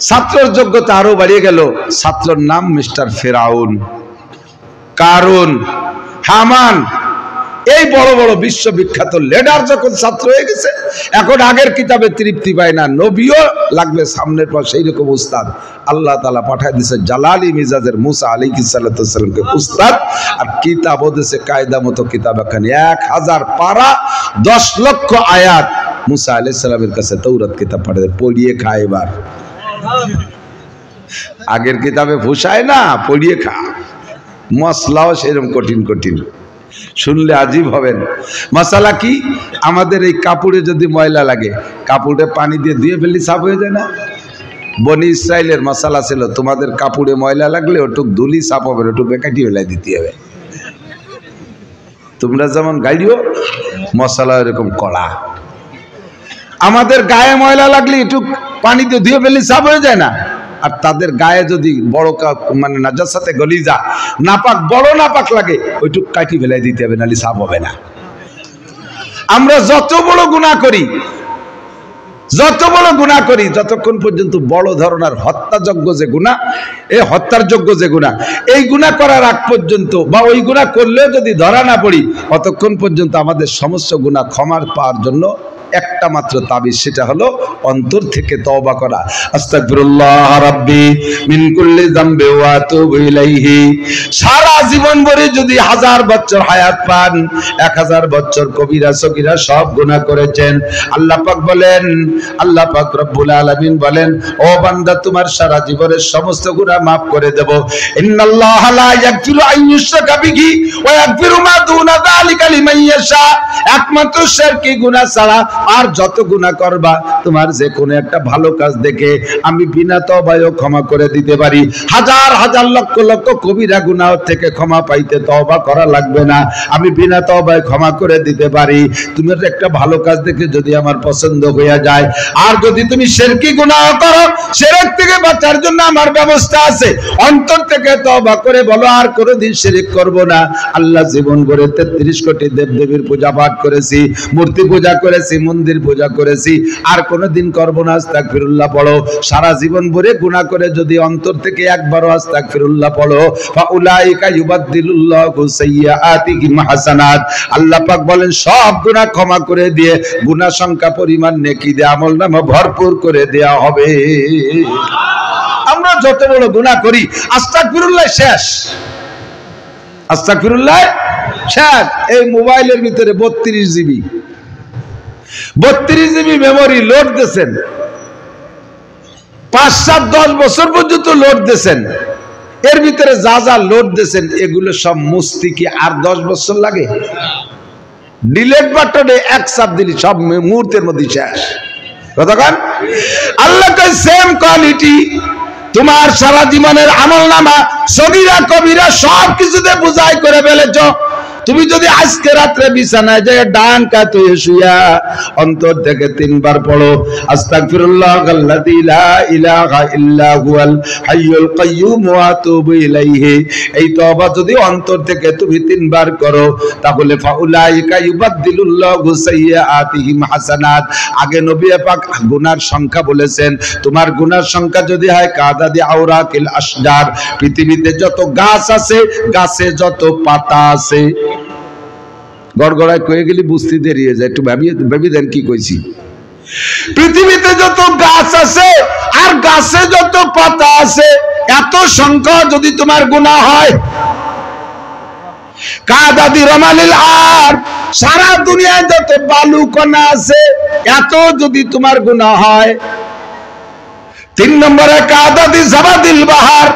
ছাত্রের যোগ্যতা আরো বাড়িয়ে গেল। ছাত্রের নাম মিস্টার ফেরাউন, কারুন, হামান, এই বড় বড় বিশ্ববিখ্যাত লিডার যখন ছাত্র হয়ে গেছে, এখন আগের কিতাবে তৃপ্তি পায় না, নবীও লাগবে সামনের পর সেই রকম উস্তাদ। আল্লাহ তাআলা পাঠায় দিয়েছে জালালি মিজাজের মুসা আলাইহিস সালামকে উস্তাদ, আর কিতাবও দিয়েছে কায়দা মতো কিতাব। এখানে 1000 পারা 10 লক্ষ আয়াত মুসা আলাইহিস সালামের কাছে তৌরাত কিতাব পাঠায়, পড়িয়ে খায়। এবার আগের কিতাবে ভুসায় না, পড়িয়ে খা। মশলাও সেরকম কঠিন কঠিন, শুনলে আজীব হবেন। মশলা কি? আমাদের এই কাপড়ে যদি ময়লা লাগে, কাপড়ে পানি দিয়ে ধুয়ে ফেললে সাফ হয়ে যায় না? বনি ইসরাইলের মশলা ছিল, তোমাদের কাপড়ে ময়লা লাগলে ওটুক ধুলি সাফ হবে, ওটুক কাটি ফেলাই দিতে হবে। তোমরা যেমন গাড়িও মশলা এরকম কড়া। আমাদের গায়ে ময়লা লাগলে একটু পানি দিয়ে ধুয়ে ফেললে সাফ হয়ে যায় না? আর তাদের গায়ে যদি বড় মানে নাজাসাতে গলিজা নাপাক, বড় নাপাক লাগে, ওইটুক কাটি ফেলাই দিতে হবে, নাহলে সাফ হবে না। আমরা যত বড় গুনাহ করি, যতক্ষণ পর্যন্ত বড় ধরনের হত্যাযোগ্য যে গুনাহ, এই হত্যার যোগ্য যে গুনাহ, এই গুনাহ করার আগ পর্যন্ত বা ওই গুনাহ করলেও যদি ধরা না পড়ি, ততক্ষণ পর্যন্ত আমাদের সমস্ত গুনাহ ক্ষমার পাওয়ার জন্য একটা মাত্র তাবিজ, সেটা হলো অন্তর থেকে তওবা করা। আস্তাগফিরুল্লাহ রাব্বি মিন কুল্লি যামবি ওয়া আতুবু ইলাইহি। সারা জীবন ভরে যদি 1000 বছর হায়াত পান, 1000 বছর কবিরা সগীরা সব গুনাহ করেছেন, আল্লাহ পাক বলেন, আল্লাহ পাক রব্বুল আলামিন বলেন, ও বান্দা তোমার সারা জীবনের সমস্ত গুনাহ maaf করে দেব। ইন্নাল্লাহা লা ইয়াগফিরু আন ইউশরাকা বিহি ওয়া ইয়াগফিরু মা দুনা যালিকা লিমান ইয়াশা। একমাত্র শিরকি গুনাহ ছাড়া আর যত গুনাহ করবা, তোমার যে কোনো একটা ভালো কাজ দেখে আমি বিনা তওবায়ও ক্ষমা করে দিতে পারি। হাজার হাজার লক্ষ লক্ষ কবিরা গুনাহ থেকে ক্ষমা পাইতে তওবা করা লাগবে না, আমি বিনা তওবায় ক্ষমা করে দিতে পারি। তুমি একটা ভালো কাজ দেখে যদি আমার পছন্দ হয়ে যায়, আর যদি তুমি শিরকি গুনাহ করো, শিরক থেকে বাঁচার জন্য আমার ব্যবস্থা আছে। অন্তর থেকে তওবা করে বলো, আর কোনোদিন শিরক করব না। আল্লাহ জীবন গড়ে 33 কোটি দেবদেবীর পূজা পাঠ করেছি, মূর্তি পূজা করেছি, মন্দির পূজা করেছি, আর কোনোদিন করব না। আস্তাগফিরুল্লাহ পড়ো। সারা জীবন ভরে গুনাহ করে যদি অন্তর থেকে একবারও আস্তাগফিরুল্লাহ পড়ো, ফাউলাইকা ইউবাদদিলুল্লাহু সাইয়্যাতিহিম হাসানাত। আল্লাহ পাক বলেন, সব গুনাহ ক্ষমা করে দিয়ে গুনাহ সংখ্যা পরিমাণ নেকি দিয়ে আমলনামা ভরপুর করে দেয়া হবে। আমরা যত বড় গুনাহ করি, আস্তাগফিরুল্লাহ শেষ, আস্তাগফিরুল্লাহ শেষ। এই মোবাইলের ভিতরে 32 জিবি মেমোরি লোড দিয়েছেন, 5-7-10 বছর পর্যন্ত লোড দিয়েছেন। এর ভিতরে যা যা লোড দিয়েছেন, এগুলো সব মুছতে কি আর 10 বছর লাগে? ডিলিট বাটনে এক চাপ দিলি সব মুহূর্তের মধ্যে শেষ। কতক্ষণ? আল্লাহ কয় সেম কোয়ালিটি তোমার সারা জীবনের আমলনামা সগীরা কবিরা সব কিছুতে বুঝাই করে ফেলেছো। তুমি যদি আজকে রাতে বিছানায় যায় ডান কাত হয়ে শুয়া অন্তর থেকে 3 বার পড়ো, আস্তাগফিরুল্লাহাল্লাযী লা ইলাহা ইল্লা হুয়াল হাইয়ুল কাইয়্যুম ওয়া আতুবু ইলাইহি, এই তওবা যদি অন্তর থেকে তুমি 3 বার করো, তাহলে ফাউলাইকা ইউবাদদিলুল্লাহু সাইয়্যাতিহিম হাসানাত। আগে নবী পাক গুনার সংখ্যা বলেছেন, তোমার গুনার সংখ্যা যদি হয় কাদাদি আওরাকিল আশজার, পৃথিবীতে যত গাছ আছে, গাছে যত পাতা আছে, গড়গড়ায় কয়ে গেলি বুঝতে দেরি হয়ে যায়, একটু ভাবি দেন কি কইছি। পৃথিবীতে যত গাছ আছে আর গাছে যত পাতা আছে, এত সংখ্যা যদি তোমার গুনাহ হয়, কাদাদি রমালিল আর, সারা দুনিয়ায় যত বালু কণা আছে, এত যদি তোমার গুনাহ হয়। 3 নম্বরে কাদাদি জাবাদিল বাহার।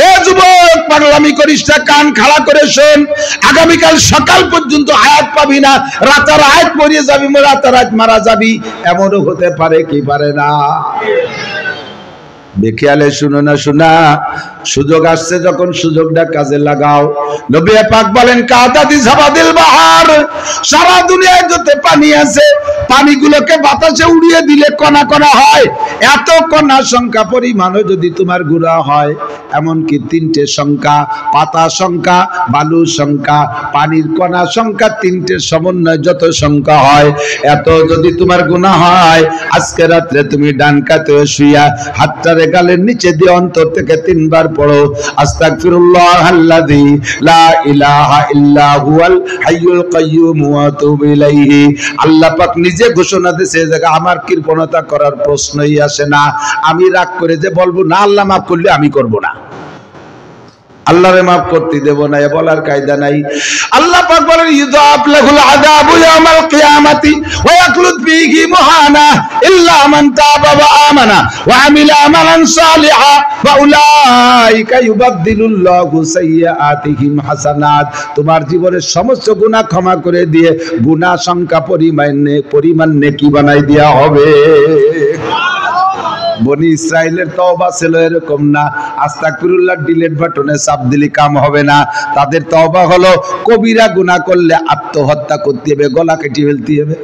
এ যুবক, পাগলামি করিস না, কান খাড়া করে শোন। আগামীকাল সকাল পর্যন্ত হায়াত পাবি না, রাতারাত মরে যাবি, রাতারাত মারা যাবি, এমনও হতে পারে কি পারে না? বেখেয়ালে শুনো না শোনা, সুযোগ আসছে যখন সুযোগটা কাজে লাগাও। নবী পাক বলেন, কাদাদি জাবাদিল বাহার, সারা দুনিয়ায় যত পানি আছে, পানিগুলোকে বাতাসে উড়িয়ে দিলে কণা কণা হয়, এত কণা সংখ্যা পরিমাণও যদি তোমার গুনাহ হয়, এমনকি 3টে সংখ্যা, পাতা সংখ্যা, বালু সংখ্যা, পানির কণা সংখ্যা, 3টের সমন্বয় যত সংখ্যা হয়, এত যদি তোমার গুনাহ হয়, আজকে রাত্রে তুমি ডান কাতে শুইয়া হাতটারে গালের নিচে দিয়ে অন্তর থেকে 3 বার পড়ো, আস্তাগফিরুল্লাহাল্লাযী লা ইলাহা ইল্লা হুয়াল হাইয়ুল কাইয়্যুম ওয়া আতুবু ইলাইহি। আল্লাহ পাক নিজে ঘোষণা দিয়েছে, এই জায়গা আমার কৃপণতা করার প্রশ্নই আসে না। আমি রাগ করে যে বলবো না আল্লাহ মাফ করলে, আমি করব না, আল্লাহরে মাফ করতে দেব না, এ বলার কায়দা নাই। আল্লাহ পাক বলেন ইযাব লাহুল আযাবু ইয়াউমাল কিয়ামাতি ওয়া ইয়াখলুদ ফীহি মুহানা ইল্লা মান তাবা ওয়া আমানা ওয়া আমিলা আমালান সালিহা ওয়া উলাইকা ইউবাদদিলুল্লাহু সাইয়্যাতিহিম হাসানাত। তোমার জীবনের সমস্ত গুনাহ ক্ষমা করে দিয়ে গুনাহ সংখ্যা পরিমাণ নেকি বানাই দেয়া হবে। বনি ইসরাইলের তওবা ছিল এরকম না, আস্তাগফিরুল্লাহ ডিলিট বাটনে চাপ দিলে কাম হবে না। তাদের তওবা হলো কবিরা গুনাহ করলে আত্মহত্যা করতে হবে, গলা কেটে ফেলতে হবে।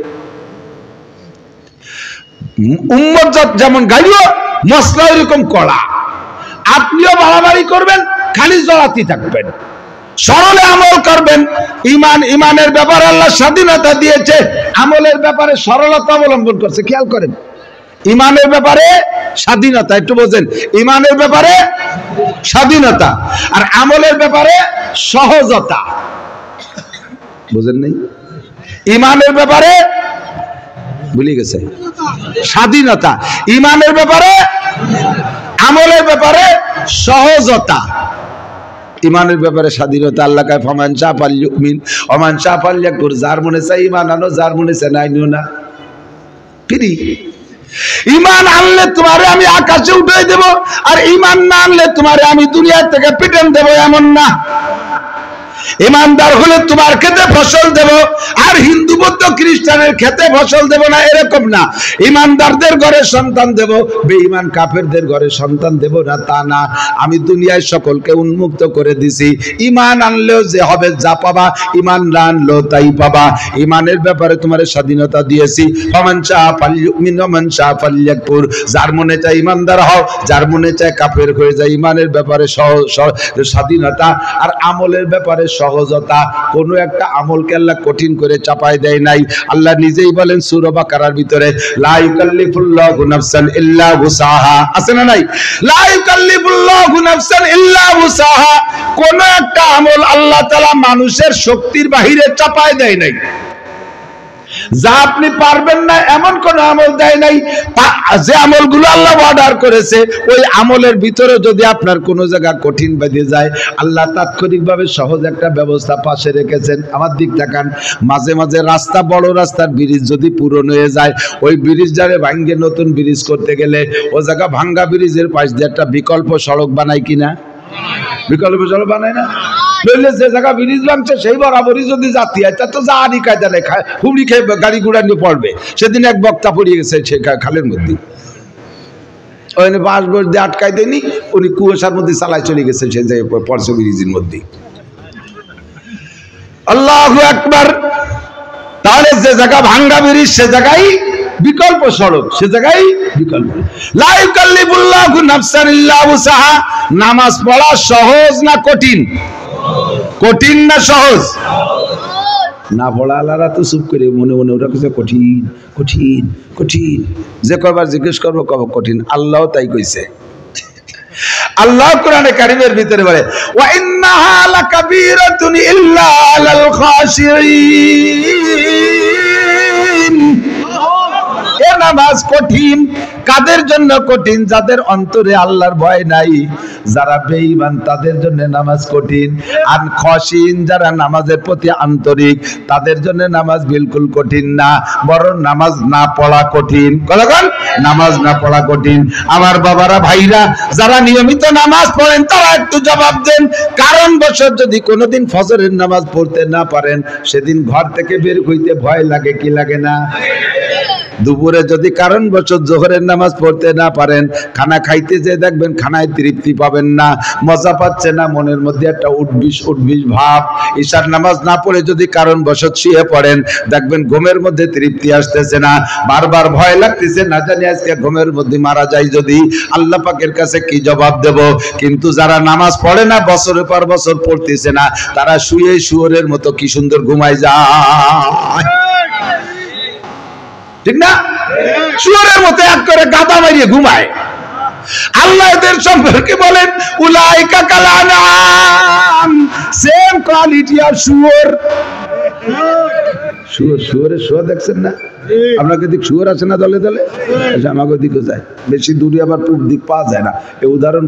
উম্মত যেমন গাড়িও মশলা এরকম কড়া, আপনিও বাড়াবাড়ি করবেন, খালি জড়াতে থাকবেন, সরলে আমল করবেন। ইমানের ব্যাপারে আল্লাহ স্বাধীনতা দিয়েছে, আমলের ব্যাপারে সরলতা অবলম্বন করছে। খেয়াল করেন, ইমানের ব্যাপারে স্বাধীনতা, একটু বোঝেন, ইমানের ব্যাপারে স্বাধীনতা আর আমলের ব্যাপারে সহজতা, বুঝেন নাই? ইমানের ব্যাপারে ভুলে গেছে স্বাধীনতা, ইমানের ব্যাপারে, আমলের ব্যাপারে সহজতা। ইমানের ব্যাপারে স্বাধীনতা, আল্লাহ কয় ফামান শাআ ফালইউমিন ওয়া মান শাআ ফালইয়াকফুর। যার মনে চাই ঈমান আনো, যার মনে চাই নাই নিও না। ফ্রি ঈমান আনলে তোমারে আমি আকাশে উঠাই দেব, আর ঈমান না আনলে তোমারে আমি দুনিয়া থেকে পিটান দেব, এমন না। ইমানদার হলে তোমার খেতে ফসল দেব, আর হিন্দু বৌদ্ধ খ্রিস্টানের খেতে ফসল দেব না, এরকম না। ইমানদারদের ঘরে সন্তান দেব, বেঈমান কাফেরদের ঘরে সন্তান দেব না, তা না। আমি দুনিয়ায় সকলকে উন্মুক্ত করে দিছি। ঈমান আনলেও যে হবে যা পাবা, ঈমান না আনলেও তাই পাবা। ঈমানের ব্যাপারে তোমার স্বাধীনতা দিয়েছি। ফামান শাআ ফালইউমিন ওয়া মান শাআ ফালইয়াকফুর। যার মনে চায় ঈমানদার হও, যার মনে চায় কাফের হয়ে যায়। ঈমানের ব্যাপারে স্বাধীনতা আর আমলের ব্যাপারে সহজতা। কোন একটা আমলকে আল্লাহ কঠিন করে চাপায় দেয় নাই। আল্লাহ নিজেই বলেন সূরা বাকারার ভিতরে, লা ইউকাল্লিফুল্লাহু নাফসান ইল্লা উসাহা, আছে না নাই? লা ইউকাল্লিফুল্লাহু নাফসান ইল্লা উসাহা। কোন একটা আমল আল্লাহ তাআলা মানুষের শক্তির বাহিরে চাপায় দেয় নাই। যা আপনি পারবেন না এমন কোন আমল দেয় নাই। যে আমলগুলো আল্লাহ অর্ডার করেছে, ওই আমলের ভিতরে যদি আপনার কোন জায়গা কঠিন বেঁধে যায়, আল্লাহ তাৎক্ষণিকভাবে সহজ একটা ব্যবস্থা পাশে রেখেছেন। আমার দিক তাকান, মাঝে মাঝে রাস্তা, বড় রাস্তার ব্রিজ যদি পূরণ হয়ে যায়, ওই ব্রিজ যারে ভাঙ্গে নতুন ব্রিজ করতে গেলে ও জায়গা ভাঙ্গা ব্রিজের পাশ দিয়ে একটা বিকল্প সড়ক বানায় কিনা? বিকল্প সড়ক বানায় না? নইলে যে জায়গা ব্রিজ ভাঙছে সেই বরাবরই যদি জাতি হয়, তা তো জাহানি কায়দা লেখা হুমড়ি খেয়ে গাড়ি ঘোড়া নিয়ে পড়বে। সেদিন এক বক্তা পড়িয়ে গেছে সে খালের মধ্যে, ওখানে বাঁশ বস দিয়ে আটকাই দেয়নি, উনি কুয়াশার মধ্যে চালায় চলে গেছে সে যে পড়ছে ব্রিজের মধ্যে। আল্লাহু আকবার। তাহলে যে জায়গা ভাঙ্গা ব্রিজ সে জায়গায় বিকল্প সড়ক, সে জায়গায় বিকল্প। লা ইউকাল্লিফুল্লাহু নাফসান ইল্লা উসাহা। নামাজ পড়া সহজ না কঠিন? কঠিন না সহজ? না পড়া আলারা তো চুপ করে মনে মনে ওরা কিছু কঠিন কঠিন কঠিন, যে কবার জিজ্ঞেস করবো কব কঠিন। আল্লাহ তাই কইছে। আল্লাহ কোরআনে কারীমের ভিতরে বলে, ওয়া ইন্নাহা লাকাবীরাতুন ইল্লা আলাল খাশিঈন। এ নামাজ কঠিন। কাদের জন্য কঠিন? যাদের অন্তরে আল্লাহর ভয় নাই, যারা বেঈমান, তাদের জন্য নামাজ কঠিন। আর খাশিঈন, যারা নামাজের প্রতি আন্তরিক, তাদের জন্য নামাজ বিলকুল কঠিন না, বরং নামাজ না পড়া কঠিন। কতক্ষণ নামাজ না পড়া কঠিন। আমার বাবারা, ভাইরা, যারা নিয়মিত নামাজ পড়েন তারা একটু জবাব দেন। কারণবশত যদি কোনোদিন ফজরের নামাজ পড়তে না পারেন, সেদিন ঘর থেকে বের হইতে ভয় লাগে কি লাগে না? দুপুরে যদি কারণবশত জোহরের নামাজ পড়তে না পারেন, খানা খাইতে যে দেখবেন খানায় তৃপ্তি পাবেন না, মজা পাচ্ছে না, মনের মধ্যে একটা উঠবিস ভাব। ঈশার নামাজ না পড়ে যদি কারণবশত শুয়ে পড়েন, দেখবেন ঘুমের মধ্যে তৃপ্তি আসতেছে না, বারবার ভয় লাগতেছে, না জানি আজকে ঘুমের মধ্যে মারা যায় যদি, আল্লাহ পাকের কাছে কি জবাব দেব। কিন্তু যারা নামাজ পড়ে না, বছরের পর বছর পড়তেছে না, তারা শুয়ে শুয়োরের মতো কি সুন্দর ঘুমায় যায়, ঠিক না? শুয়োরের মতো এক করে গাদা মারিয়ে ঘুমায়। আল্লাহ এদের সম্পর্কে বলেন উলাইকা কাল আনআম, সেম কোয়ালিটি অফ শুয়োর। শুয়োর দেখছেন না? আপনাকে দিক শুয়োর আছে না দলে দলে? আমাকে দিকে যায়, বেশি দূরে আবার পূর্ব দিক পাওয়া যায় না। এই উদাহরণ